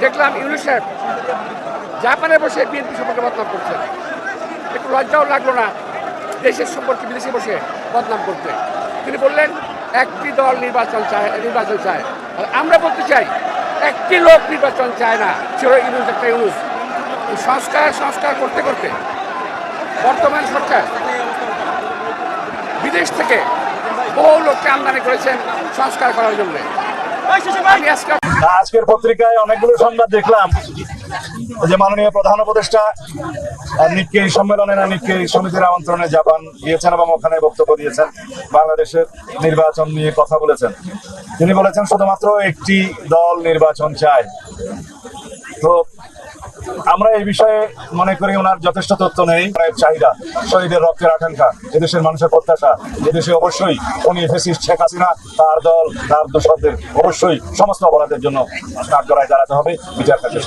দেখলাম ইউনূস সাহেব জাপানে বসে বিএনপি সম্পর্কে বদনাম করছেন। একটু লজ্জাও লাগলো না দেশের সম্পর্কে বিদেশে বসে বদনাম করতে? তিনি বললেন একটি দল নির্বাচন চায়। আর আমরা বলতে চাই একটি লোক নির্বাচন চায় না, ছিল ইউনূস, একটা ইউনূস। সংস্কার করতে করতে বর্তমান সরকার বিদেশ থেকে বহু লোককে আমদানি করেছেন সংস্কার করার জন্য। আজকের পত্রিকায় অনেকগুলো সংবাদ দেখলাম যে মাননীয় প্রধান উপদেষ্টা নিক্কেই সম্মেলনে নিক্কেই সমিতির আমন্ত্রণে জাপান গিয়েছেন এবং ওখানে বক্তব্য দিয়েছেন, বাংলাদেশের নির্বাচন নিয়ে কথা বলেছেন। তিনি বলেছেন শুধুমাত্র একটি দল নির্বাচন চায়। তো আমরা এই বিষয়ে মনে করি ওনার যথেষ্ট তথ্য নেই। চাহিদা, শহীদের রক্তের আকাঙ্ক্ষা, এদেশের মানুষের প্রত্যাশা, এদেশে অবশ্যই উনি ফ্যাসিস্ট শেখ হাসিনা, তার দল, তার দোসরদের অবশ্যই সমস্ত অপরাধের জন্য কাঠগড়ায় দাঁড়াতে হবে, বিচার কার্যের